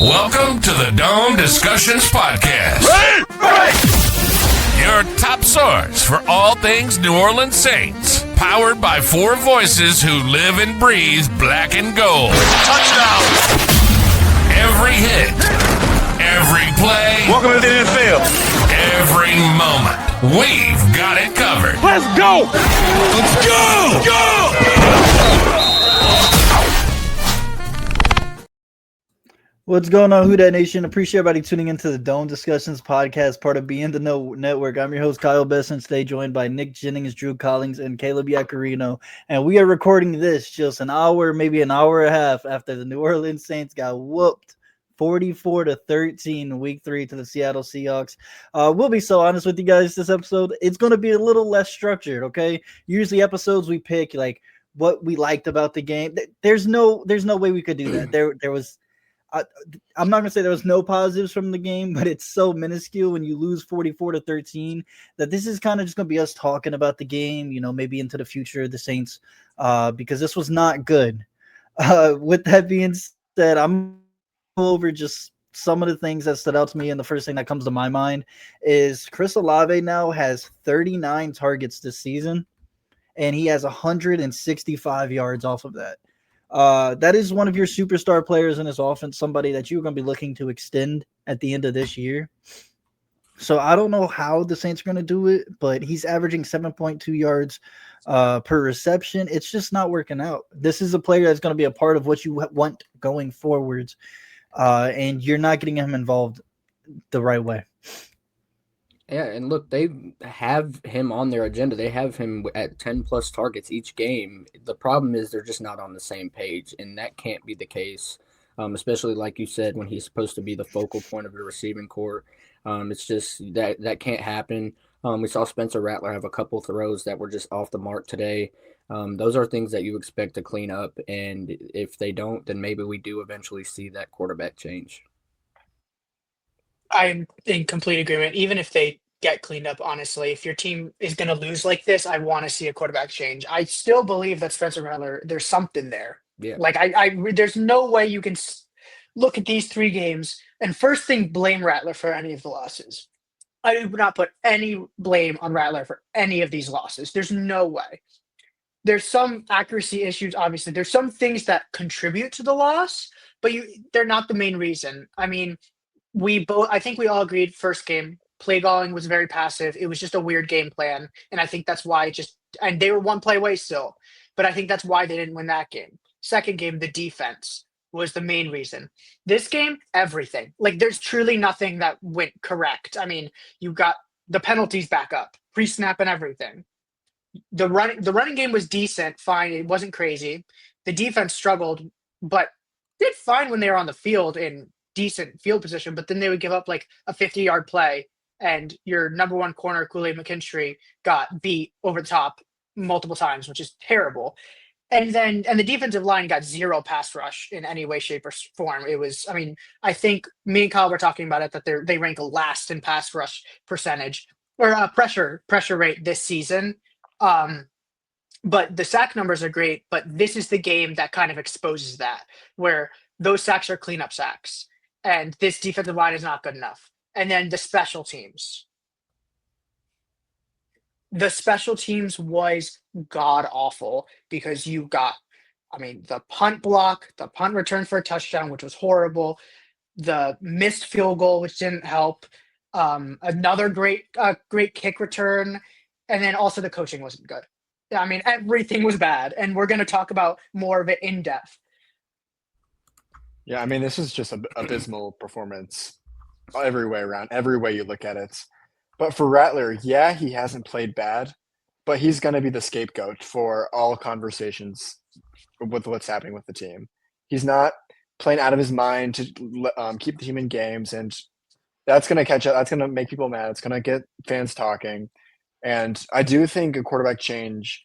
Welcome to the Dome Discussions Podcast. Your top source for all things New Orleans Saints. Powered by four voices who live and breathe black and gold. Touchdown! Every hit, every play, Welcome to the NFL. every moment. We've got it covered. Let's go! Let's go! Go! What's going on, Who Dat Nation? Appreciate everybody tuning into the Dome Discussions Podcast, part of Be in the Know Network. I'm your host, Kyle Besson, today joined by Nick Jennings, Drew Collins, and Caleb Yacarino. And we are recording this just an hour, maybe an hour and a half after the New Orleans Saints got whooped 44-13 week 3 to the Seattle Seahawks. We'll be so honest with you guys this episode. It's going to be a little less structured, okay? Usually episodes we pick like what we liked about the game. There's no way we could do that. There was I'm not going to say there was no positives from the game, but it's so minuscule when you lose 44-13 that this is kind of just going to be us talking about the game, you know, maybe into the future of the Saints, because this was not good. With that being said, I'm over just some of the things that stood out to me, and the first thing that comes to my mind is Chris Olave now has 39 targets this season, and he has 165 yards off of that. That is one of your superstar players in this offense, somebody that you're going to be looking to extend at the end of this year. So I don't know how the Saints are going to do it, but he's averaging 7.2 yards per reception. It's just not working out. This is a player that's going to be a part of what you want going forwards, and you're not getting him involved the right way. Yeah, and look, they have him on their agenda. They have him at 10-plus targets each game. The problem is they're just not on the same page, and that can't be the case, especially like you said, when he's supposed to be the focal point of the receiving corps. It's just that can't happen. We saw Spencer Rattler have a couple throws that were just off the mark today. Those are things that you expect to clean up, and if they don't, then maybe we do eventually see that quarterback change. I'm in complete agreement. Even if they get cleaned up, honestly, if your team is going to lose like this, I want to see a quarterback change. I still believe that Spencer Rattler, there's something there. Yeah. Like there's no way you can look at these three games and first thing blame Rattler for any of the losses. I would not put any blame on Rattler for any of these losses. There's no way. There's some accuracy issues, obviously. There's some things that contribute to the loss, but they're not the main reason. I mean, I think we all agreed first game, play calling was very passive. It was just a weird game plan. And I think that's why and they were one play away still, but I think that's why they didn't win that game. Second game, the defense was the main reason. This game, everything. Like there's truly nothing that went correct. I mean, you got the penalties back up, pre-snap and everything. The running game was decent, fine. It wasn't crazy. The defense struggled, but did fine when they were on the field in decent field position, but then they would give up like a 50-yard play and your number one corner, Kool-Aid McKinstry, got beat over the top multiple times, which is terrible. And the defensive line got zero pass rush in any way, shape, or form. It was, I mean, I think me and Kyle were talking about it, that they rank last in pass rush percentage or pressure rate this season. But the sack numbers are great, but this is the game that kind of exposes that, where those sacks are cleanup sacks. And this defensive line is not good enough. And then the special teams. The special teams was god-awful because you got, I mean, the punt block, the punt return for a touchdown, which was horrible, the missed field goal, which didn't help, another great kick return, and then also the coaching wasn't good. I mean, everything was bad, and we're going to talk about more of it in depth. Yeah, I mean, this is just an abysmal performance every way around, every way you look at it. But for Rattler, yeah, he hasn't played bad, but he's going to be the scapegoat for all conversations with what's happening with the team. He's not playing out of his mind to keep the team in games, and that's going to catch up. That's going to make people mad. It's going to get fans talking. And I do think a quarterback change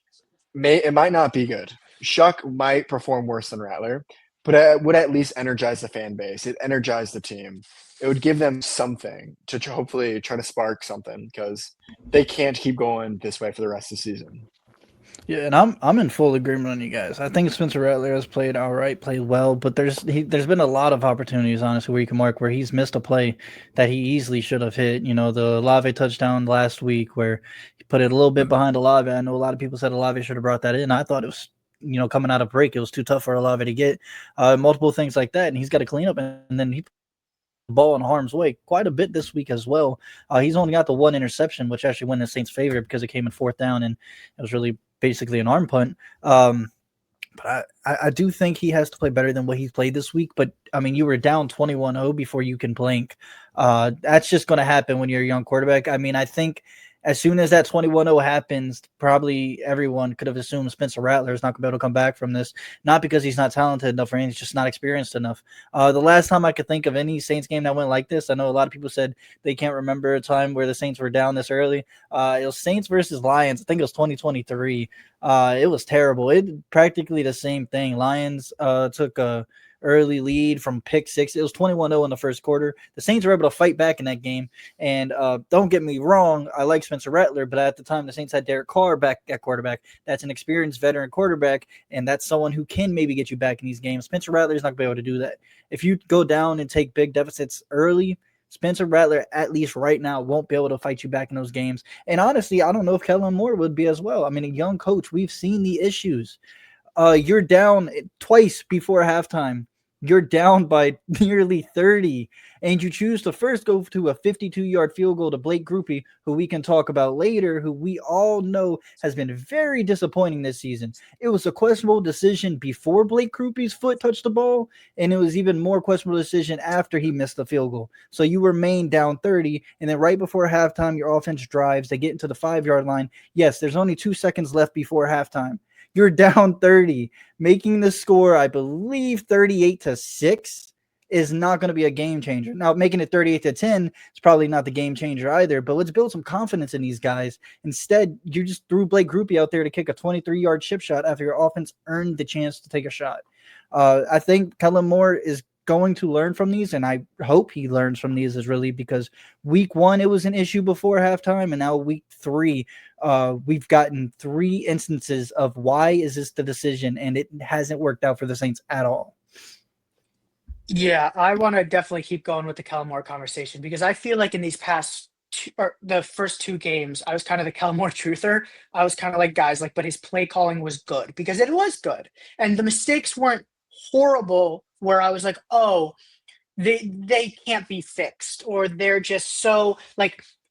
might not be good. Shough might perform worse than Rattler, but it would at least energize the fan base. It energized the team. It would give them something to hopefully try to spark something, because they can't keep going this way for the rest of the season. Yeah, and I'm in full agreement on you guys. I think Spencer Rattler has played all right, played well, but there's been a lot of opportunities, honestly, where you can mark where he's missed a play that he easily should have hit. You know, the Olave touchdown last week where he put it a little bit behind Olave. I know a lot of people said Olave should have brought that in. I thought it was, coming out of break, it was too tough for Olave to get. Multiple things like that, and he's got to clean up, and then he ball in harm's way quite a bit this week as well. He's only got the one interception, which actually went in the Saints' favor because it came in fourth down and it was really basically an arm punt. But I do think he has to play better than what he's played this week. But, I mean, you were down 21-0 before you can blink. That's just going to happen when you're a young quarterback. I mean, I think as soon as that 21-0 happens, probably everyone could have assumed Spencer Rattler is not going to be able to come back from this, not because he's not talented enough or anything, he's just not experienced enough. The last time I could think of any Saints game that went like this, I know a lot of people said they can't remember a time where the Saints were down this early. It was Saints versus Lions. I think it was 2023. It was terrible. It practically the same thing. Lions took a early lead from pick six. It was 21-0 in the first quarter. The Saints were able to fight back in that game. And don't get me wrong, I like Spencer Rattler, but at the time the Saints had Derek Carr back at quarterback. That's an experienced veteran quarterback, and that's someone who can maybe get you back in these games. Spencer Rattler is not going to be able to do that. If you go down and take big deficits early, Spencer Rattler, at least right now, won't be able to fight you back in those games. And honestly, I don't know if Kellen Moore would be as well. I mean, a young coach, we've seen the issues. You're down twice before halftime. You're down by nearly 30, and you choose to first go to a 52-yard field goal to Blake Grupe, who we can talk about later, who we all know has been very disappointing this season. It was a questionable decision before Blake Grupe's foot touched the ball, and it was even more questionable decision after he missed the field goal. So you remain down 30, and then right before halftime, your offense drives. They get into the 5-yard line. Yes, there's only 2 seconds left before halftime. You're down 30, making the score, I believe, 38-6 is not going to be a game changer. Now, making it 38-10 is probably not the game changer either, but let's build some confidence in these guys. Instead, you just threw Blake Grupe out there to kick a 23-yard chip shot after your offense earned the chance to take a shot. I think Kellen Moore is going to learn from these, and I hope he learns from these is really because week 1, it was an issue before halftime, and now week 3, we've gotten 3 instances of why is this the decision, and it hasn't worked out for the Saints at all. Yeah, I want to definitely keep going with the Kellen Moore conversation because I feel like in these past the first 2 games, I was kind of the Kellen Moore truther. I was kind of like, guys, but his play calling was good because it was good. And the mistakes weren't horrible where I was like, oh, they can't be fixed or they're just so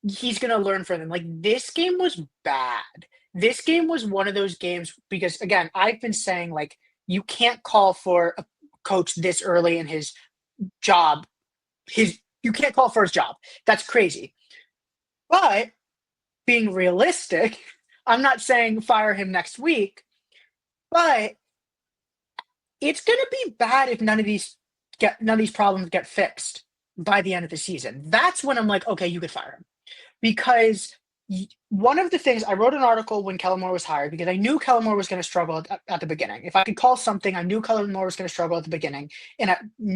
he's going to learn from them. This game was bad. This game was one of those games because, again, I've been saying you can't call for a coach this early in his job. You can't call for his job. That's crazy. But being realistic, I'm not saying fire him next week, but it's going to be bad if none of these problems get fixed by the end of the season. That's when I'm like, okay, you could fire him. Because one of the things, I wrote an article when Kellen Moore was hired because I knew Kellen Moore was going to struggle at the beginning. If I could call something, I knew Kellen Moore was going to struggle at the beginning. And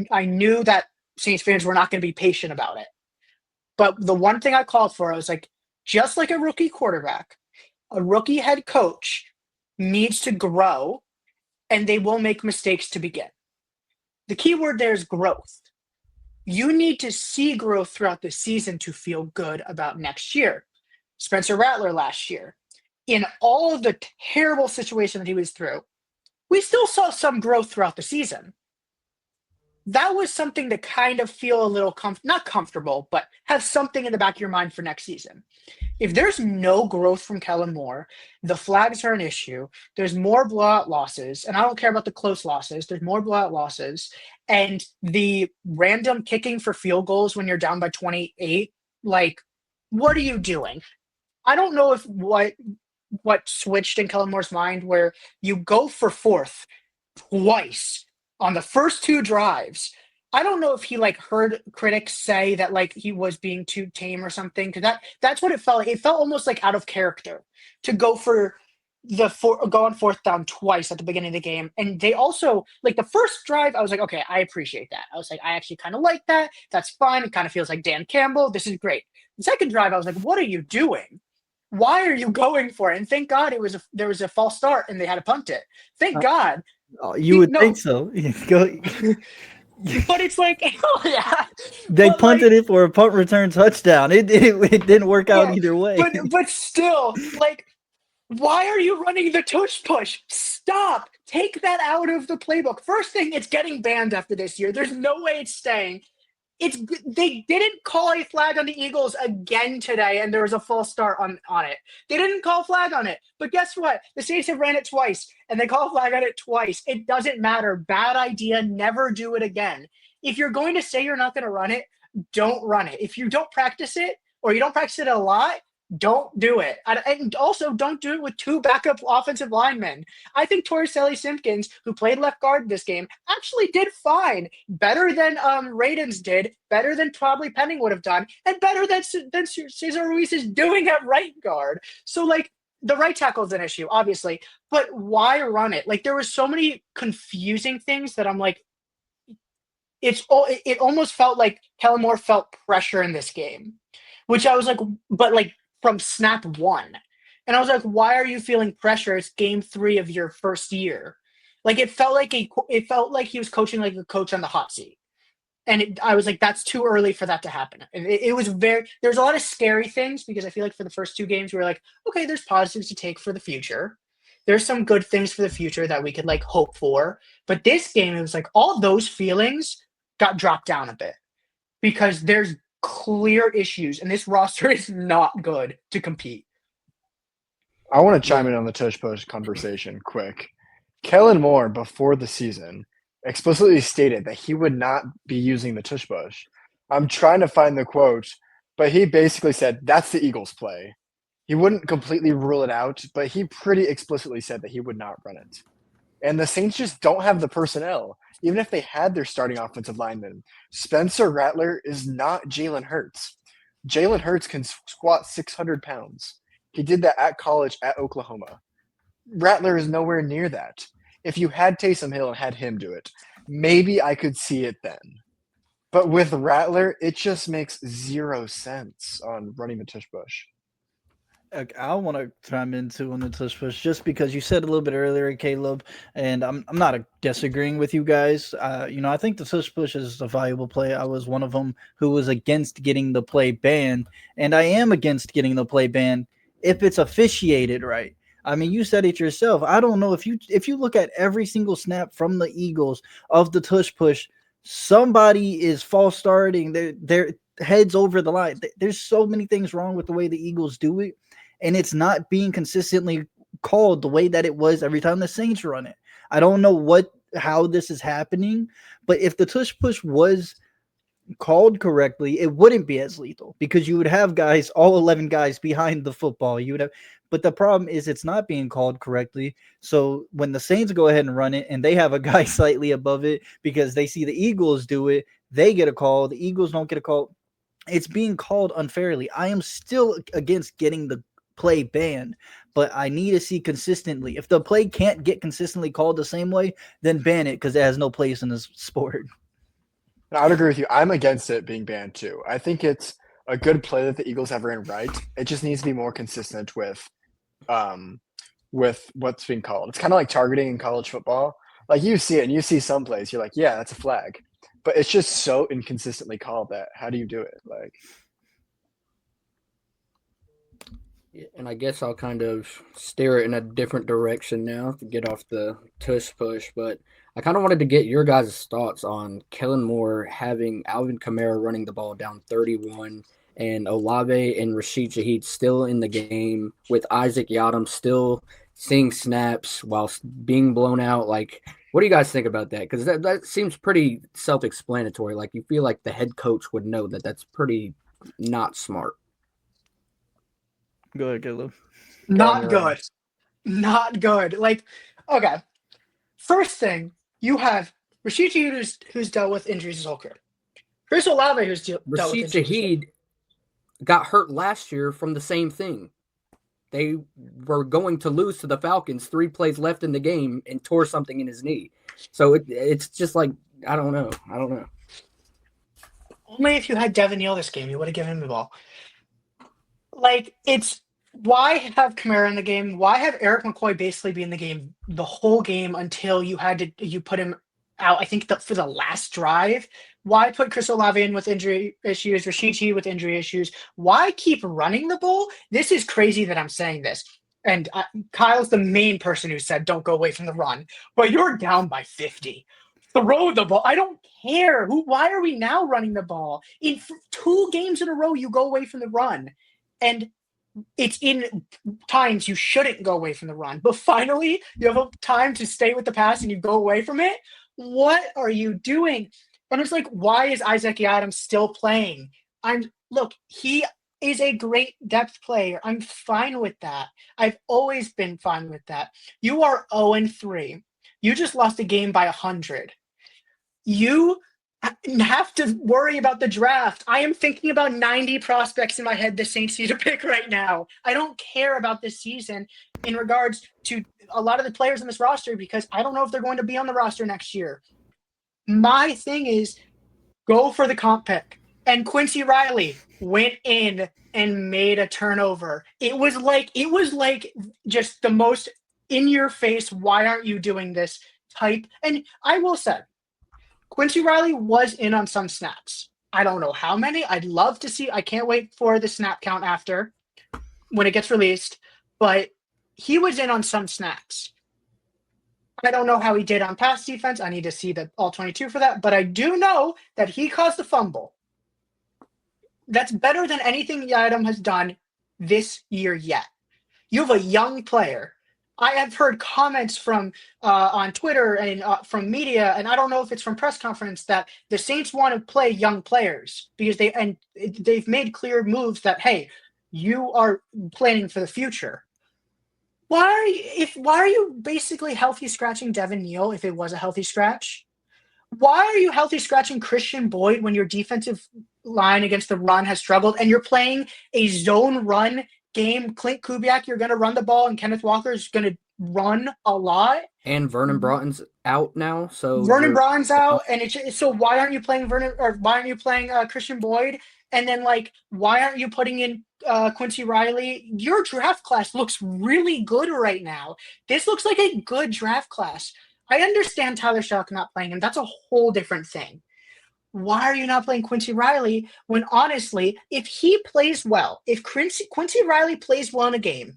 I knew that Saints fans were not going to be patient about it. But the one thing I called for, I was like, just like a rookie quarterback, a rookie head coach needs to grow and they will make mistakes to begin. The key word there is growth. You need to see growth throughout the season to feel good about next year. Spencer Rattler last year, in all of the terrible situation that he was through, we still saw some growth throughout the season. That was something to kind of feel a little not comfortable, but have something in the back of your mind for next season. If there's no growth from Kellen Moore, the flags are an issue. There's more blowout losses, and I don't care about the close losses. There's more blowout losses, and the random kicking for field goals when you're down by 28. What are you doing? I don't know if what switched in Kellen Moore's mind where you go for 4th twice on the first 2 drives. I don't know if he heard critics say that he was being too tame or something, because that's what it felt like. It felt almost out of character to go for go on 4th down twice at the beginning of the game. And they also the first drive, I was like, okay, I appreciate that. I was like, I actually kind of like that. That's fine. It kind of feels like Dan Campbell. This is great. The second drive, I was like, what are you doing? Why are you going for it? And thank God there was a false start and they had to punt it. Thank God. You would No. think so. Go. But it's like, oh yeah. They But like, punted it for a punt return touchdown. It didn't work out yeah, either way. but still, like, why are you running the tush push? Stop. Take that out of the playbook. First thing, it's getting banned after this year. There's no way it's staying. They didn't call a flag on the Eagles again today, and there was a false start on it. They didn't call a flag on it. But guess what? The Saints have ran it twice, and they call a flag on it twice. It doesn't matter. Bad idea. Never do it again. If you're going to say you're not going to run it, don't run it. If you don't practice it, or you don't practice it a lot, don't do it. And also, don't do it with two backup offensive linemen. I think Torricelli Simpkins, who played left guard this game, actually did fine. Better than Radens did, better than probably Penning would have done, and better than Cesar Ruiz is doing at right guard. So, like, the right tackle is an issue, obviously, but why run it? Like, there were so many confusing things that I'm like, it almost felt like Kellen Moore felt pressure in this game, which I was like, but like, from snap one. And I was like, why are you feeling pressure? It's game 3 of your first year. Like, it felt like he was coaching like a coach on the hot seat. And I was like, that's too early for that to happen. And it was there's a lot of scary things, because I feel like for the first 2 games, we were like, okay, there's positives to take for the future. There's some good things for the future that we could like hope for. But this game, it was like all those feelings got dropped down a bit, because there's clear issues, and this roster is not good to compete. I want to chime in on the tush push conversation quick. Kellen Moore, before the season, explicitly stated that he would not be using the tush push. I'm trying to find the quote, but he basically said that's the Eagles' play. He wouldn't completely rule it out, but he pretty explicitly said that he would not run it. And the Saints just don't have the personnel. Even if they had their starting offensive lineman, Spencer Rattler is not Jalen Hurts. Jalen Hurts can squat 600 pounds. He did that at college at Oklahoma. Rattler is nowhere near that. If you had Taysom Hill and had him do it, maybe I could see it then. But with Rattler, it just makes 0 sense on running the tush push. I want to chime into on the tush push, just because you said a little bit earlier, Caleb, and I'm not disagreeing with you guys. I think the tush push is a valuable play. I was one of them who was against getting the play banned, and I am against getting the play banned if it's officiated right. I mean, you said it yourself. I don't know if you look at every single snap from the Eagles of the tush push, somebody is false starting. Their heads over the line. There's so many things wrong with the way the Eagles do it. And it's not being consistently called the way that it was every time the Saints run it. I don't know how this is happening, but if the tush push was called correctly, it wouldn't be as lethal, because you would have guys, all 11 guys behind the football. But the problem is it's not being called correctly. So when the Saints go ahead and run it, and they have a guy slightly above it because they see the Eagles do it, they get a call. The Eagles don't get a call. It's being called unfairly. I am still against getting the play banned, but I need to see consistently. If the play can't get consistently called the same way, then ban it, because it has no place in this sport. I would agree with you. I'm against it being banned too. I think it's a good play that the Eagles have ran right. It just needs to be more consistent with what's being called. It's kind of like targeting in college football. Like, you see it and you see some plays, you're like, yeah, that's a flag. But it's just so inconsistently called that how do you do it? Like, and I guess I'll kind of steer it in a different direction now to get off the tush push, but I kind of wanted to get your guys' thoughts on Kellen Moore having Alvin Kamara running the ball down 31 and Olave and Rashid Shaheed still in the game, with Isaac Yadam still seeing snaps while being blown out. Like, what do you guys think about that? Because that seems pretty self-explanatory. Like, you feel like the head coach would know that that's pretty not smart. Go ahead, Caleb. Not good. Not good. Like, okay. First thing, you have Rashid Shaheed, who's dealt with injuries his whole career. Chris Olave, who's dealt with injuries. Rashid Shaheed got hurt last year from the same thing. They were going to lose to the Falcons 3 plays left in the game and tore something in his knee. So it's just like, I don't know. Only if you had Devin Neal this game, you would have given him the ball. Like, it's Why have Kamara in the game? Why have Eric McCoy basically be in the game the whole game until you put him out? I think for the last drive. Why put Chris Olave in with injury issues, Rashid with injury issues? Why keep running the ball? This is crazy that I'm saying this. And Kyle's the main person who said don't go away from the run, but you're down by 50. Throw the ball. I don't care. Why are we now running the ball? In 2 games in a row, you go away from the run. And it's in times you shouldn't go away from the run, but finally you have time to stay with the pass and you go away from it. What are you doing? And it's like, why is Isaac Adams still playing? Look, he is a great depth player. I'm fine with that. I've always been fine with that. You are 0-3. You just lost a game by 100. You have to worry about the draft. I am thinking about 90 prospects in my head the Saints need to pick right now. I don't care about this season in regards to a lot of the players in this roster because I don't know if they're going to be on the roster next year. My thing is go for the comp pick. And Quincy Riley went in and made a turnover. It was like just the most in your face, why aren't you doing this type? And I will say, Quincy Riley was in on some snaps. I don't know how many. I'd love to see. I can't wait for the snap count after when it gets released. But he was in on some snaps. I don't know how he did on pass defense. I need to see the all 22 for that. But I do know that he caused the fumble. That's better than anything Yadam has done this year yet. You have a young player. I have heard comments from on Twitter and from media, and I don't know if it's from press conference, that the Saints want to play young players because they've made clear moves that, hey, you are planning for the future. Why are you basically healthy scratching Devin Neal if it was a healthy scratch? Why are you healthy scratching Christian Boyd when your defensive line against the run has struggled and you're playing a zone run game? Clint Kubiak, you're going to run the ball, and Kenneth Walker is going to run a lot. And Vernon Broughton's out now, so Vernon Broughton's out, and so why aren't you playing why aren't you playing Christian Boyd? And then why aren't you putting in Quincy Riley? Your draft class looks really good right now. This looks like a good draft class. I understand Tyler Shough not playing him. That's a whole different thing. Why are you not playing Quincy Riley when, honestly, if he plays well, if Quincy Riley plays well in a game,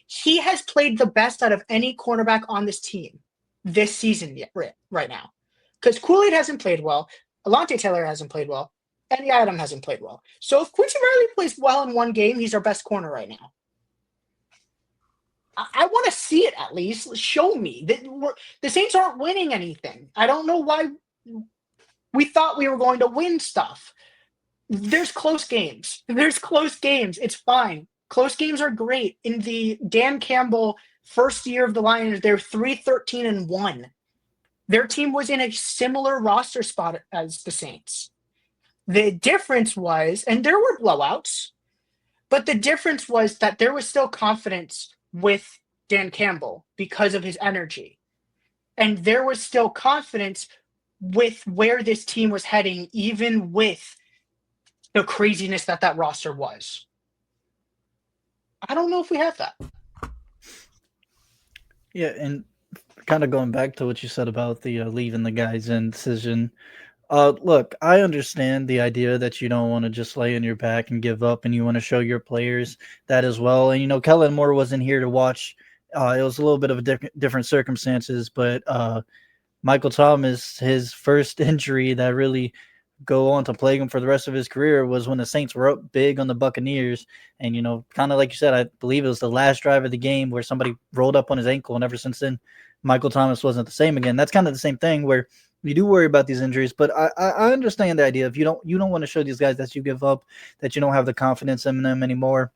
he has played the best out of any cornerback on this team this season right now. Because Kool-Aid hasn't played well, Alontae Taylor hasn't played well, and Adam hasn't played well. So if Quincy Riley plays well in one game, he's our best corner right now. I want to see it at least. Show me. The Saints aren't winning anything. I don't know why we thought we were going to win stuff. There's close games. It's fine. Close games are great. In the Dan Campbell first year of the Lions, they're 3-13-1. Their team was in a similar roster spot as the Saints. The difference was, and there were blowouts, but the difference was that there was still confidence with Dan Campbell because of his energy. And there was still confidence with where this team was heading, even with the craziness that roster was. I don't know if we have that. Yeah, and kind of going back to what you said about the leaving the guys in decision. Look, I understand the idea that you don't want to just lay in your back and give up, and you want to show your players that as well. And, Kellen Moore wasn't here to watch. It was a little bit of a different circumstances, but Michael Thomas, his first injury that really go on to plague him for the rest of his career was when the Saints were up big on the Buccaneers. And, kind of like you said, I believe it was the last drive of the game where somebody rolled up on his ankle. And ever since then, Michael Thomas wasn't the same again. That's kind of the same thing where you do worry about these injuries, but I understand the idea. If you don't want to show these guys that you give up, that you don't have the confidence in them anymore.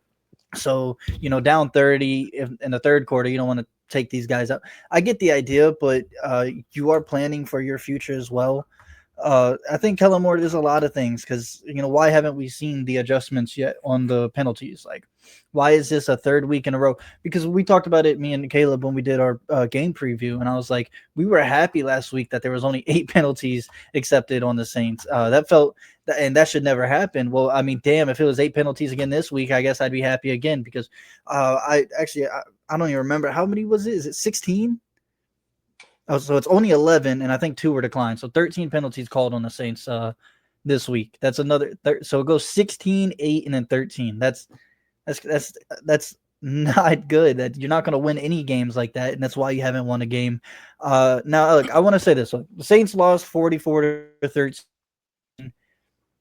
So, down 30 in the third quarter, you don't want to take these guys out. I get the idea, but you are planning for your future as well. I think Kellen Moore does a lot of things because, why haven't we seen the adjustments yet on the penalties? Like, Why is this a third week in a row? Because we talked about it, me and Caleb, when we did our game preview, and I was like, we were happy last week that there was only 8 penalties accepted on the Saints. That felt, and that should never happen. Well, I mean, damn, if it was 8 penalties again this week, I guess I'd be happy again because I don't even remember how many was it. Is it 16? Oh, so it's only 11, and I think 2 were declined. So 13 penalties called on the Saints this week. That's another. So it goes 16, 8, and then 13. That's not good. That you're not going to win any games like that, and that's why you haven't won a game. Now, look, I want to say this: look, the Saints lost 44-13.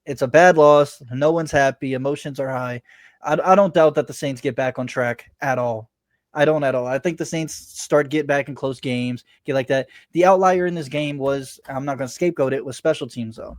It's a bad loss. No one's happy. Emotions are high. I don't doubt that the Saints get back on track at all. I don't at all. I think the Saints start get back in close games, get like that. The outlier in this game was, I'm not going to scapegoat it, was special teams though.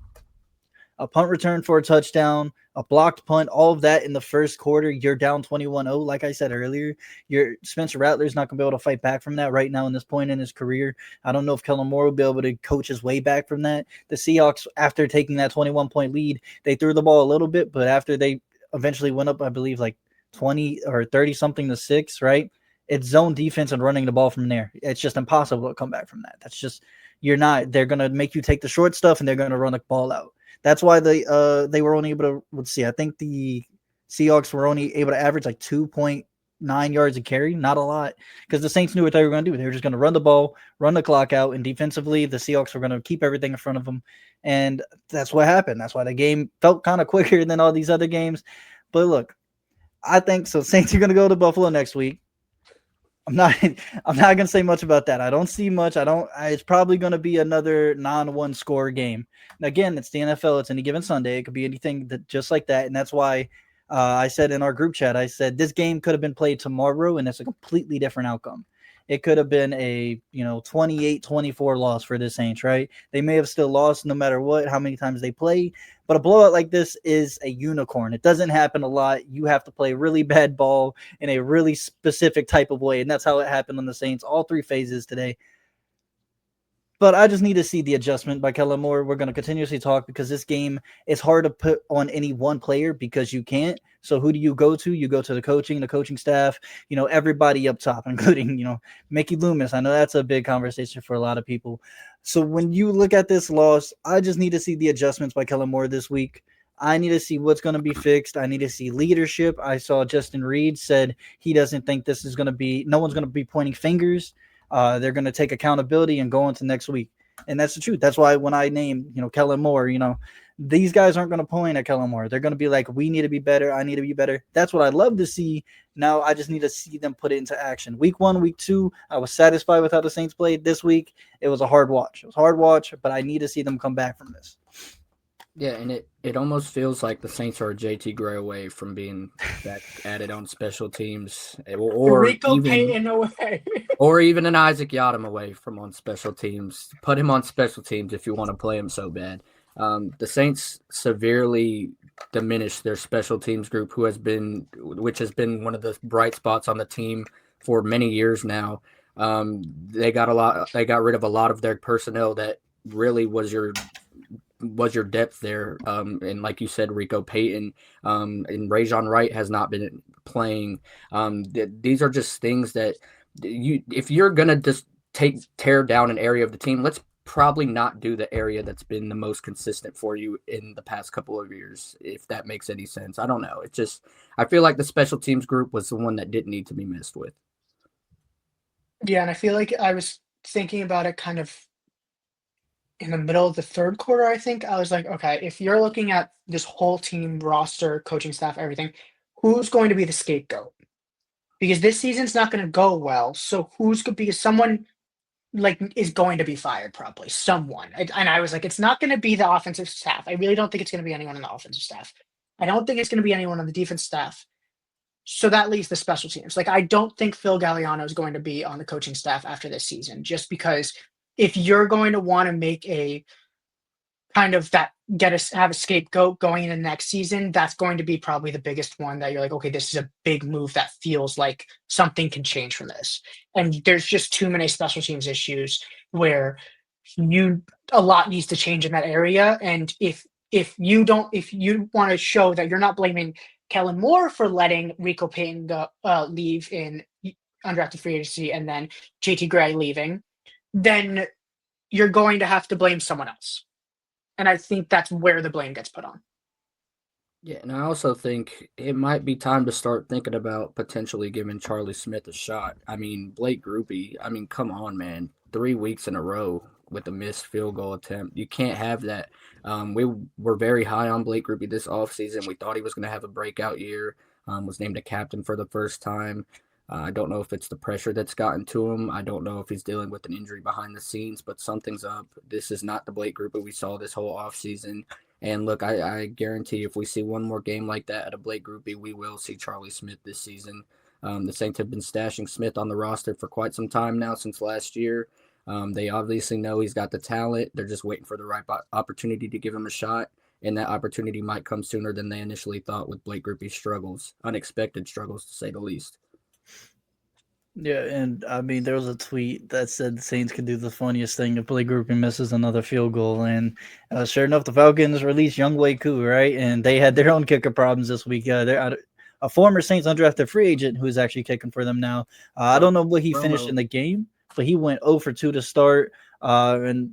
A punt return for a touchdown, a blocked punt, all of that in the first quarter. You're down 21-0, like I said earlier. Your Spencer Rattler's not going to be able to fight back from that right now in this point in his career. I don't know if Kellen Moore will be able to coach his way back from that. The Seahawks, after taking that 21-point lead, they threw the ball a little bit, but after they eventually went up, I believe, like 20 or 30-something to 6, right? It's zone defense and running the ball from there. It's just impossible to come back from that. That's just, you're not. They're going to make you take the short stuff, and they're going to run the ball out. That's why they were only able to, let's see, I think the Seahawks were only able to average like 2.9 yards a carry. Not a lot, because the Saints knew what they were going to do. They were just going to run the ball, run the clock out, and defensively, the Seahawks were going to keep everything in front of them. And that's what happened. That's why the game felt kind of quicker than all these other games. But look, I think so. Saints are going to go to Buffalo next week. I'm not going to say much about that. I don't see much. It's probably going to be another non-one score game. And again, it's the NFL. It's any given Sunday. It could be anything just like that. And that's why I said in our group chat, I said this game could have been played tomorrow, and it's a completely different outcome. It could have been a 28-24 loss for the Saints, right? They may have still lost no matter what, how many times they play. But a blowout like this is a unicorn. It doesn't happen a lot. You have to play really bad ball in a really specific type of way, and that's how it happened on the Saints, all 3 phases today. But I just need to see the adjustment by Kellen Moore. We're going to continuously talk because this game is hard to put on any one player because you can't. So who do you go to? You go to the coaching staff, everybody up top, including, Mickey Loomis. I know that's a big conversation for a lot of people. So when you look at this loss, I just need to see the adjustments by Kellen Moore this week. I need to see what's going to be fixed. I need to see leadership. I saw Justin Reed said he doesn't think this is going to be – no one's going to be pointing fingers. They're going to take accountability and go into next week. And that's the truth. That's why when I name, Kellen Moore, these guys aren't going to point at Kellen Moore. They're going to be like, we need to be better. I need to be better. That's what I love to see. Now I just need to see them put it into action. Week 1, week 2, I was satisfied with how the Saints played. This week, it was a hard watch. But I need to see them come back from this. Yeah, and it almost feels like the Saints are a JT Gray away from being back at it on special teams, or Rico even Payton away, or even an Isaac Yadam away from on special teams. Put him on special teams if you want to play him so bad. The Saints severely diminished their special teams group, which has been one of the bright spots on the team for many years now. They got rid of a lot of their personnel that really was your depth there. And like you said, Rico Payton and Rajon Wright has not been playing. These are just things that if you're going to just tear down an area of the team, let's probably not do the area that's been the most consistent for you in the past couple of years, if that makes any sense. I don't know. I feel like the special teams group was the one that didn't need to be messed with. Yeah, and I feel like I was thinking about it kind of in the middle of the third quarter. I think I was like, okay, if you're looking at this whole team roster, coaching staff, everything, who's going to be the scapegoat? Because this season's not going to go well. So because someone is going to be fired, probably someone. And I was like, it's not going to be the offensive staff. I really don't think it's going to be anyone on the offensive staff. I don't think it's going to be anyone on the defense staff. So that leaves the special teams. I don't think Phil Galliano is going to be on the coaching staff after this season, just because if you're going to want to make a kind of have a scapegoat going into next season, that's going to be probably the biggest one that you're like, okay, this is a big move that feels like something can change from this. And there's just too many special teams issues where a lot needs to change in that area. And if you want to show that you're not blaming Kellen Moore for letting Rico Payton leave in undrafted free agency and then JT Gray leaving, then you're going to have to blame someone else. And I think that's where the blame gets put on. Yeah, and I also think it might be time to start thinking about potentially giving Charlie Smith a shot. I mean, Blake Grupe, come on, man. 3 weeks in a row with a missed field goal attempt. You can't have that. We were very high on Blake Grupe this offseason. We thought he was going to have a breakout year, was named a captain for the first time. I don't know if it's the pressure that's gotten to him. I don't know if he's dealing with an injury behind the scenes, but something's up. This is not the Blake Grupe we saw this whole offseason. And look, I guarantee if we see one more game like that at a Blake Grupe, we will see Charlie Smith this season. The Saints have been stashing Smith on the roster for quite some time now, since last year. They obviously know he's got the talent. They're just waiting for the right opportunity to give him a shot, and that opportunity might come sooner than they initially thought with Blake Grupe's struggles, unexpected struggles to say the least. Yeah, and there was a tweet that said the Saints could do the funniest thing if Blake Grupe misses another field goal, and sure enough, the Falcons released Younghoe Koo, right? And they had their own kicker problems this week. They're a former Saints undrafted free agent who is actually kicking for them now. I don't know what he finished in the game, but he went 0 for 2 to start. And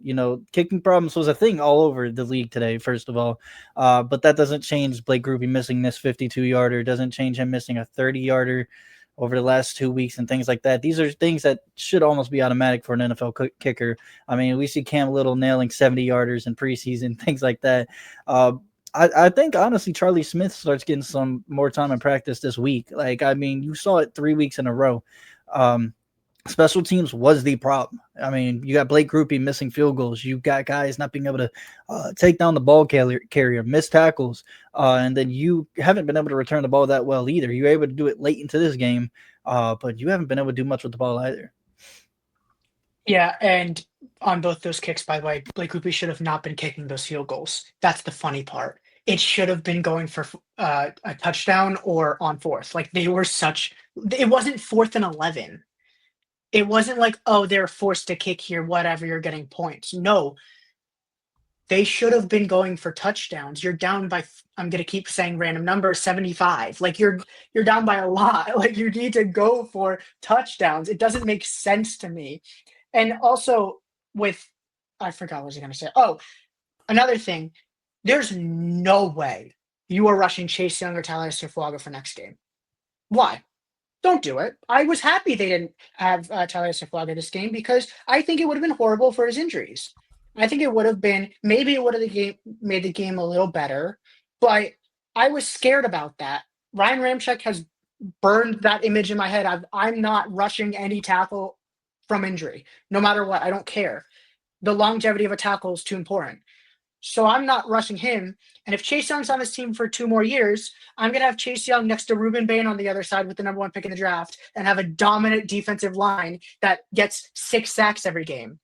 kicking problems was a thing all over the league today, first of all. But that doesn't change Blake Grupe missing this 52-yarder. Doesn't change him missing a 30-yarder over the last 2 weeks and things like that. These are things that should almost be automatic for an NFL kicker. We see Cam Little nailing 70-yarders in preseason, things like that. I think, honestly, Charlie Smith starts getting some more time in practice this week. You saw it 3 weeks in a row. Special teams was the problem. You got Blake Grupe missing field goals. You got guys not being able to take down the ball carrier, miss tackles, and then you haven't been able to return the ball that well either. You were able to do it late into this game, but you haven't been able to do much with the ball either. Yeah, and on both those kicks, by the way, Blake Grupe should have not been kicking those field goals. That's the funny part. It should have been going for a touchdown or on fourth. It wasn't 4th and 11. It wasn't like, oh, they're forced to kick here, whatever, you're getting points. No, they should have been going for touchdowns. You're down by, I'm going to keep saying random number, 75. You're down by a lot. You need to go for touchdowns. It doesn't make sense to me. And also I forgot what I was going to say. Oh, another thing, there's no way you are rushing Chase Young or Tyler Siflaga for next game. Why? Don't do it. I was happy they didn't have Tyler Siflaga this game because I think it would have been horrible for his injuries. I think it would have been, maybe it would have made the game a little better, but I was scared about that. Ryan Ramczyk has burned that image in my head. I'm not rushing any tackle from injury, no matter what. I don't care. The longevity of a tackle is too important. So I'm not rushing him. And if Chase Young's on this team for 2 more years, I'm going to have Chase Young next to Ruben Bain on the other side with the number 1 pick in the draft and have a dominant defensive line that gets 6 sacks every game.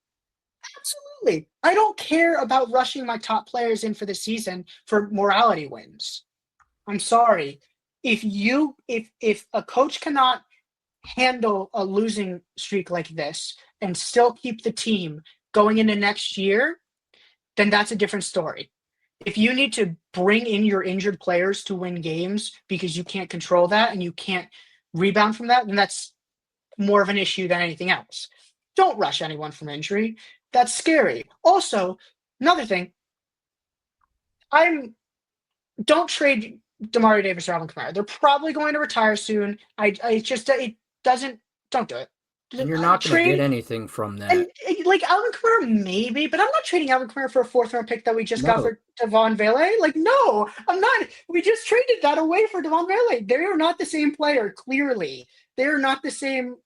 Absolutely. I don't care about rushing my top players in for the season for morality wins. I'm sorry. If a coach cannot handle a losing streak like this and still keep the team going into next year, then that's a different story. If you need to bring in your injured players to win games because you can't control that and you can't rebound from that, then that's more of an issue than anything else. Don't rush anyone from injury. That's scary. Also, another thing, don't trade Demario Davis or Alvin Kamara. They're probably going to retire soon. Don't do it. And you're not going to get anything from that. And Alvin Kamara, maybe, but I'm not trading Alvin Kamara for a 4th-round pick that we just got for Devon Vele. No, I'm not. We just traded that away for Devon Vele. They are not the same player, clearly. They are not the same,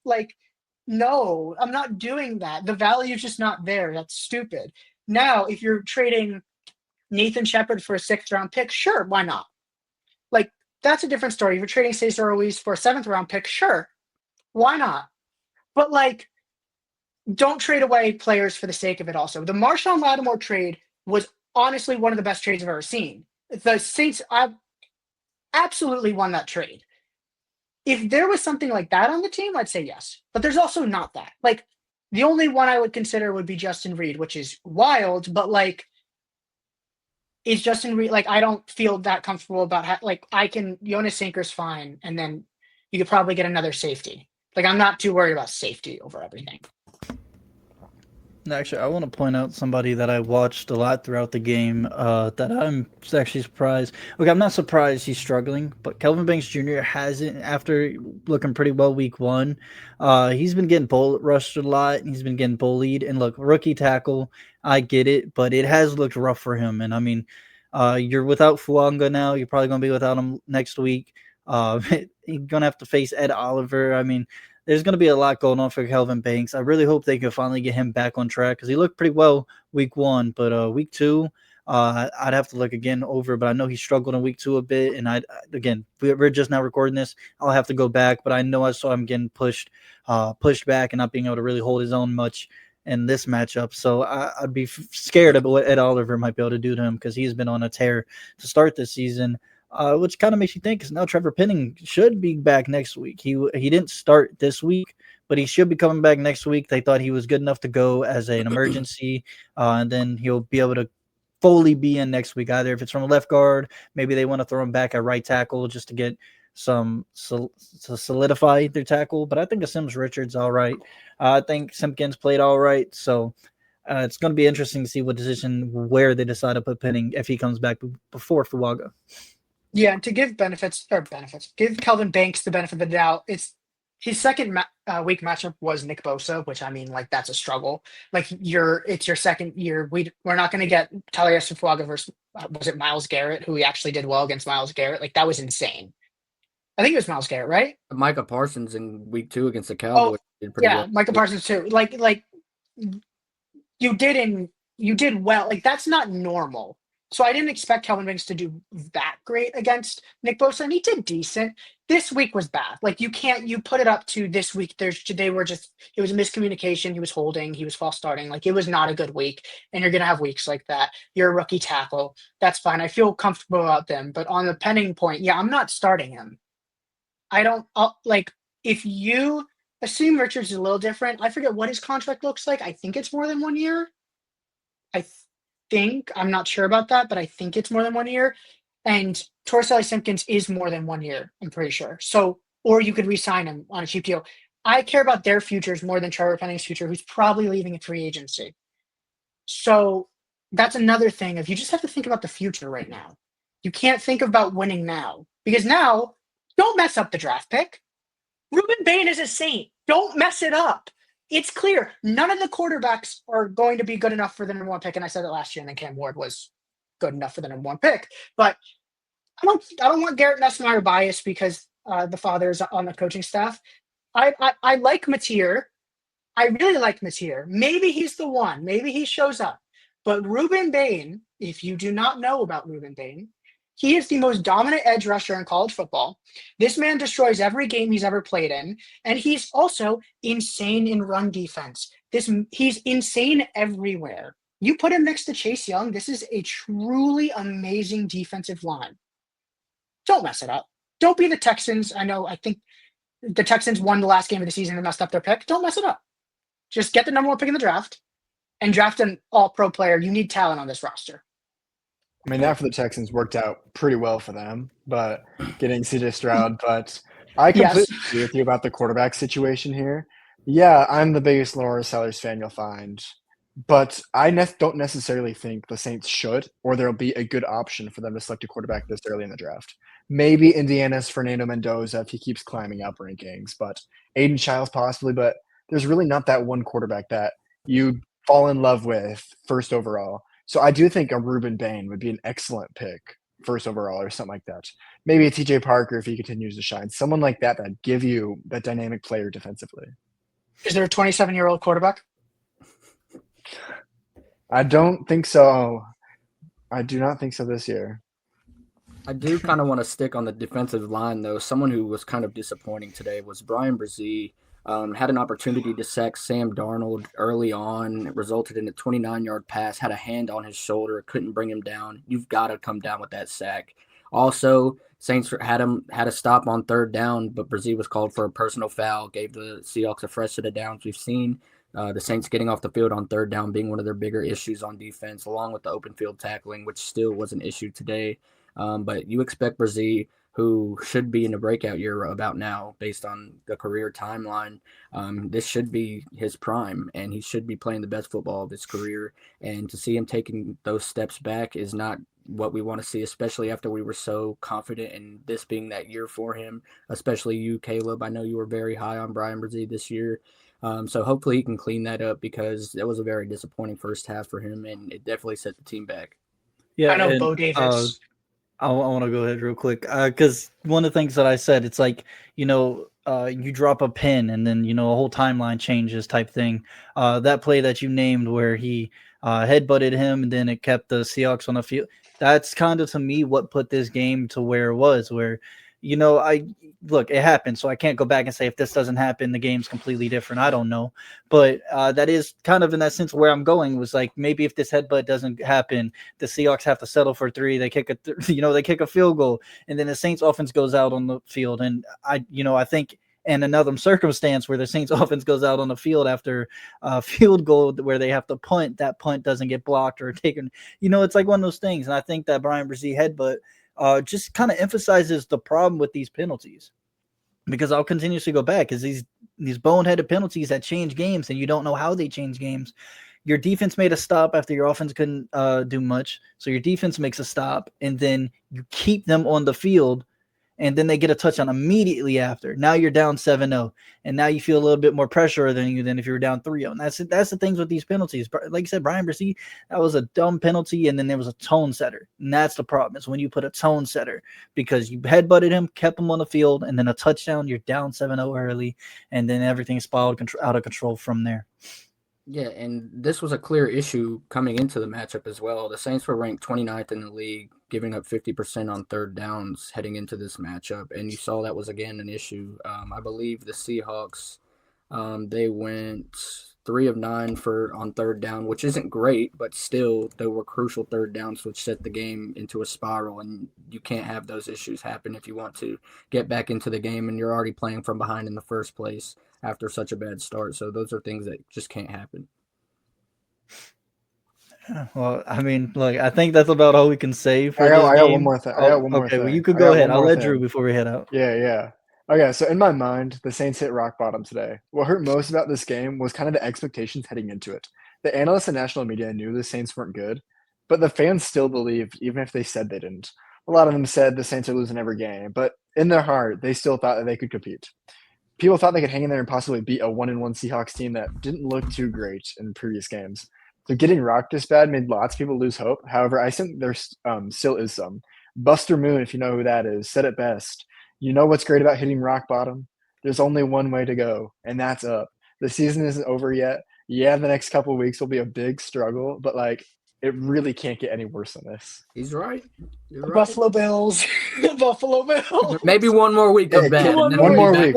no, I'm not doing that. The value is just not there. That's stupid. Now, if you're trading Nathan Shepard for a 6th-round pick, sure, why not? That's a different story. If you're trading Cesar Ruiz for a 7th-round pick, sure, why not? But don't trade away players for the sake of it also. The Marshawn Lattimore trade was honestly one of the best trades I've ever seen. The Saints absolutely won that trade. If there was something like that on the team, I'd say yes. But there's also not that. The only one I would consider would be Justin Reed, which is wild, but is Justin Reed like I don't feel that comfortable about like I can Jonas Sinker's fine, and then you could probably get another safety. Like I'm not too worried about safety over everything. Actually, I want to point out somebody that I watched a lot throughout the game that I'm actually surprised. Look, I'm not surprised he's struggling, but Kelvin Banks Jr. hasn't, after looking pretty well week one, he's been getting bull rushed a lot, and he's been getting bullied. And look, rookie tackle, I get it, but it has looked rough for him. And I mean, you're without Fuanga now. You're probably going to be without him next week. You're going to have to face Ed Oliver. I mean, there's going to be a lot going on for Kelvin Banks. I really hope they can finally get him back on track because he looked pretty well week one, but week two, I'd have to look again over. But I know he struggled in week two a bit, and we're just now recording this. I'll have to go back, but I know I saw him getting pushed back and not being able to really hold his own much in this matchup. So I'd be scared of what Ed Oliver might be able to do to him because he's been on a tear to start this season. Which kind of makes you think because now Trevor Penning should be back next week. He didn't start this week, but he should be coming back next week. They thought he was good enough to go as an emergency, and then he'll be able to fully be in next week. Either if it's from a left guard, maybe they want to throw him back at right tackle just to get to solidify their tackle. But I think Sims Richards all right. I think Simpkins played all right. So it's going to be interesting to see what decision where they decide to put Penning if he comes back before Fuaga. Yeah, and to give give Kelvin Banks the benefit of the doubt. It's his second week matchup was Nick Bosa, which I mean, like that's a struggle. Like it's your second year. We're not going to get Tyler Fuaga versus was it Myles Garrett, who he actually did well against Myles Garrett. Like that was insane. I think it was Myles Garrett, right? Micah Parsons in week 2 against the Cowboys did pretty well. Micah Parsons too. Like you did well. Like that's not normal. So I didn't expect Kelvin Banks to do that great against Nick Bosa, and he did decent. This week was bad. Like you put it up to this week. It was a miscommunication. He was holding, he was false starting. Like it was not a good week, and you're gonna have weeks like that. You're a rookie tackle. That's fine. I feel comfortable about them. But on the Penning point, yeah, I'm not starting him. I don't like if you assume Richards is a little different. I forget what his contract looks like. I think it's more than 1 year. I'm not sure about that, but I think it's more than 1 year. And Torrey Simpkins is more than 1 year, I'm pretty sure. So, or you could re-sign him on a cheap deal. I care about their futures more than Trevor Penning's future, who's probably leaving at free agency. So that's another thing. If you just have to think about the future right now, you can't think about winning now because now don't mess up the draft pick. Ruben Bain is a saint. Don't mess it up. It's clear none of the quarterbacks are going to be good enough for the number one pick. And I said it last year, and then Cam Ward was good enough for the number one pick. But I don't want Garrett Nussmeier bias because the father is on the coaching staff. I like Mateer. I really like Mateer. Maybe he's the one. Maybe he shows up. But Ruben Bain, if you do not know about Ruben Bain, he is the most dominant edge rusher in college football. This man destroys every game he's ever played in, and he's also insane in run defense. He's insane everywhere. You put him next to Chase Young, this is a truly amazing defensive line. Don't mess it up. Don't be the Texans. I think the Texans won the last game of the season and messed up their pick. Don't mess it up. Just get the number one pick in the draft and draft an all-pro player. You need talent on this roster. I mean, that for the Texans worked out pretty well for them, but getting CJ Stroud. But I completely agree with you about the quarterback situation here. Yeah, I'm the biggest Laura Sellers fan you'll find, but I don't necessarily think the Saints should, or there'll be a good option for them to select a quarterback this early in the draft. Maybe Indiana's Fernando Mendoza if he keeps climbing up rankings, but Aiden Childs possibly. But there's really not that one quarterback that you fall in love with first overall. So I do think a Ruben Bain would be an excellent pick first overall or something like that. Maybe a TJ Parker if he continues to shine. Someone like that give you that dynamic player defensively. Is there a 27-year-old quarterback? I don't think so. I do not think so this year. I do kind of want to stick on the defensive line, though. Someone who was kind of disappointing today was Brian Brzee. Had an opportunity to sack Sam Darnold early on. It resulted in a 29-yard pass, had a hand on his shoulder, couldn't bring him down. You've got to come down with that sack. Also, Saints had a stop on third down, but Brzee was called for a personal foul, gave the Seahawks a fresh set of downs. We've seen The Saints getting off the field on third down being one of their bigger issues on defense, along with the open field tackling, which still was an issue today. But you expect Brzee, who should be in a breakout year about now based on the career timeline. This should be his prime, and he should be playing the best football of his career. And to see him taking those steps back is not what we want to see, especially after we were so confident in this being that year for him, especially you, Caleb. I know you were very high on Bryan Brzee this year. So hopefully he can clean that up, because it was a very disappointing first half for him, and it definitely set the team back. Yeah, I know and, Bo Davis. I want to go ahead real quick because one of the things that I said, it's like, you drop a pin and then, a whole timeline changes type thing. That play that you named where he headbutted him and then it kept the Seahawks on the field. That's kind of, to me, what put this game to where it was, where, look, it happened. So I can't go back and say if this doesn't happen, the game's completely different. I don't know. But that is kind of in that sense where I'm going, was like, maybe if this headbutt doesn't happen, the Seahawks have to settle for 3. They kick they kick a field goal, and then the Saints offense goes out on the field. And I think in another circumstance where the Saints offense goes out on the field after a field goal where they have to punt, that punt doesn't get blocked or taken. It's like one of those things. And I think that Bryan Brzee headbutt just kind of emphasizes the problem with these penalties, because I'll continuously go back, because these boneheaded penalties that change games, and you don't know how they change games. Your defense made a stop after your offense couldn't do much, so your defense makes a stop, and then you keep them on the field, and then they get a touchdown immediately after. Now you're down 7-0, and now you feel a little bit more pressure than if you were down 3-0. And that's the things with these penalties. Like I said, Bryan Brzee, that was a dumb penalty, and then there was a tone setter. And that's the problem, is when you put a tone setter, because you headbutted him, kept him on the field, and then a touchdown, you're down 7-0 early, and then everything spiraled out of control from there. Yeah, and this was a clear issue coming into the matchup as well. The Saints were ranked 29th in the league, giving up 50% on third downs heading into this matchup, and you saw that was again an issue. I believe the Seahawks, they went 3 of 9 on third down, which isn't great, but still there were crucial third downs which set the game into a spiral, and you can't have those issues happen if you want to get back into the game, and you're already playing from behind in the first place after such a bad start. So those are things that just can't happen. Well, I mean, look, I think that's about all we can say for this I game. got one more thing. Okay, well, you could go ahead. I'll let Drew before we head out. Yeah. Okay, so in my mind, the Saints hit rock bottom today. What hurt most about this game was kind of the expectations heading into it. The analysts and national media knew the Saints weren't good, but the fans still believed, even if they said they didn't. A lot of them said the Saints are losing every game, but in their heart, they still thought that they could compete. People thought they could hang in there and possibly beat a 1-1 Seahawks team that didn't look too great in previous games. So getting rocked this bad made lots of people lose hope. However, I think there still is some. Buster Moon, if you know who that is, said it best. You know what's great about hitting rock bottom? There's only one way to go, and that's up. The season isn't over yet. Yeah, the next couple of weeks will be a big struggle, but it really can't get any worse than this. He's right. You're right. Buffalo Bills. The Buffalo Bills. Maybe one more week of bad. One more week.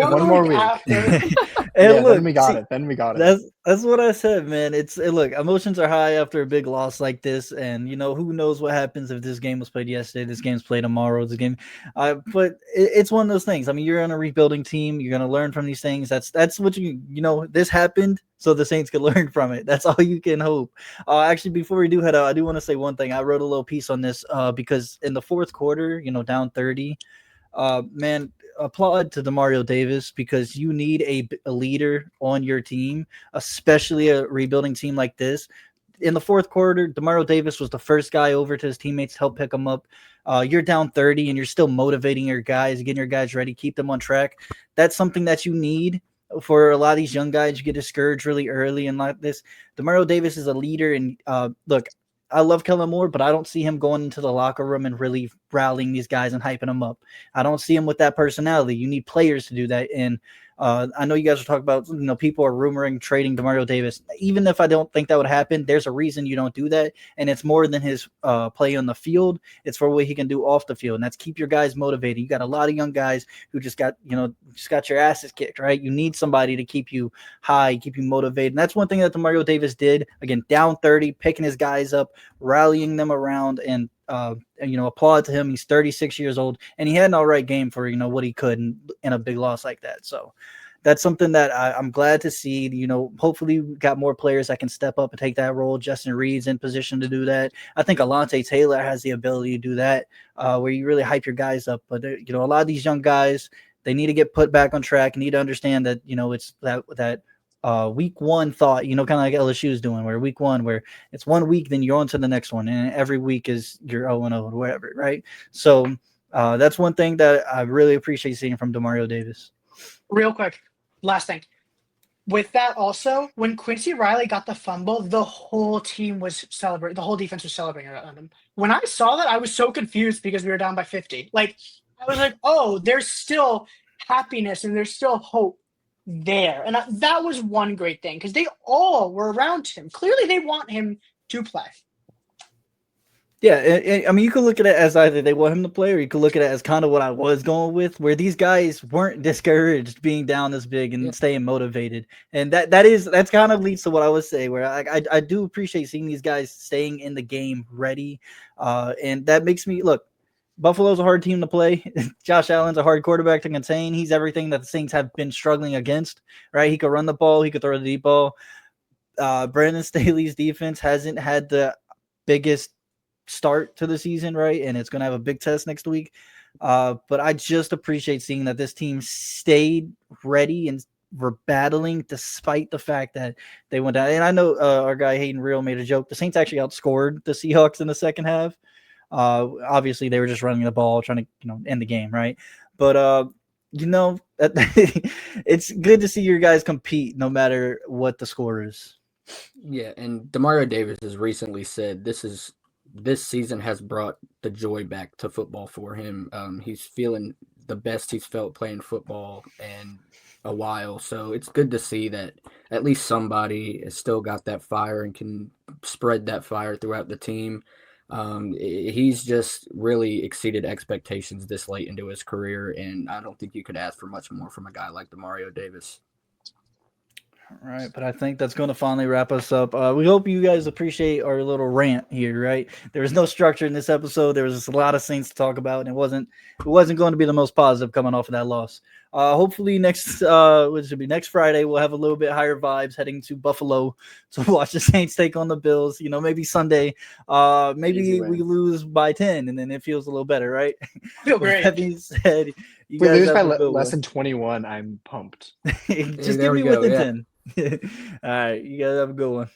And look, then we got it. Then we got it. That's what I said, man. Look, emotions are high after a big loss like this, and who knows what happens if this game was played yesterday, this game's played tomorrow, but it's one of those things. I mean, you're on a rebuilding team, you're gonna learn from these things. That's what this happened, so the Saints can learn from it. That's all you can hope. Actually, before we do head out, I do want to say one thing. I wrote a little piece on this because in the fourth quarter, down 30, man, applaud to Demario Davis, because you need a leader on your team, especially a rebuilding team like this. In the fourth quarter, Demario Davis was the first guy over to his teammates to help pick him up. You're down 30 and you're still motivating your guys, getting your guys ready, keep them on track. That's something that you need for a lot of these young guys. You get discouraged really early and like this. Demario Davis is a leader, and look, I love Kellen Moore, but I don't see him going into the locker room and really rallying these guys and hyping them up. I don't see him with that personality. You need players to do that. And I know you guys are talking about, people are rumoring trading Demario Davis. Even if I don't think that would happen, there's a reason you don't do that. And it's more than his play on the field. It's for what he can do off the field. And that's keep your guys motivated. You got a lot of young guys who just got your asses kicked, right? You need somebody to keep you high, keep you motivated. And that's one thing that Demario Davis did. Again, down 30, picking his guys up, rallying them around, and applaud to him. He's 36 years old, and he had an all right game for what he could in a big loss like that. So that's something that I'm glad to see. Hopefully we got more players that can step up and take that role. Justin Reed's in position to do that. I think Alontae Taylor has the ability to do that, where you really hype your guys up. But a lot of these young guys, they need to get put back on track. Need to understand that it's that week one thought, kind of like LSU is doing, where week one, where it's 1 week, then you're on to the next one, and every week is you're 0-0 or whatever, right? So that's one thing that I really appreciate seeing from Demario Davis. Real quick, last thing. With that also, when Quincy Riley got the fumble, the whole team was celebrating. The whole defense was celebrating on him. When I saw that, I was so confused because we were down by 50. Like, I was like, oh, there's still happiness and there's still hope there. And that was one great thing because they all were around him. Clearly, they want him to play. Yeah, I mean, you could look at it as either they want him to play, or you could look at it as kind of what I was going with, where these guys weren't discouraged being down this big and staying motivated, and that's kind of leads to what I would say, where I do appreciate seeing these guys staying in the game ready, and that makes me look. Buffalo's a hard team to play. Josh Allen's a hard quarterback to contain. He's everything that the Saints have been struggling against, right? He could run the ball, he could throw the deep ball. Brandon Staley's defense hasn't had the biggest start to the season, right? And it's going to have a big test next week. But I just appreciate seeing that this team stayed ready and were battling despite the fact that they went down. And I know our guy Hayden Real made a joke. The Saints actually outscored the Seahawks in the second half. Obviously, they were just running the ball, trying to end the game, right? But it's good to see your guys compete no matter what the score is. Yeah, and Demario Davis has recently said this season has brought the joy back to football for him. He's feeling the best he's felt playing football in a while. So it's good to see that at least somebody has still got that fire and can spread that fire throughout the team. He's just really exceeded expectations this late into his career, and I don't think you could ask for much more from a guy like Demario Davis. All right, but I think that's going to finally wrap us up. We hope you guys appreciate our little rant here, right? There was no structure in this episode. There was just a lot of Saints to talk about, and it wasn't going to be the most positive coming off of that loss. Hopefully next Friday, we'll have a little bit higher vibes heading to Buffalo to watch the Saints take on the Bills. Maybe Sunday, maybe we lose by 10, and then it feels a little better, right? Feel great. That being said, if we lose by less than 21, I'm pumped. Just give me within 10. All right, you guys have a good one.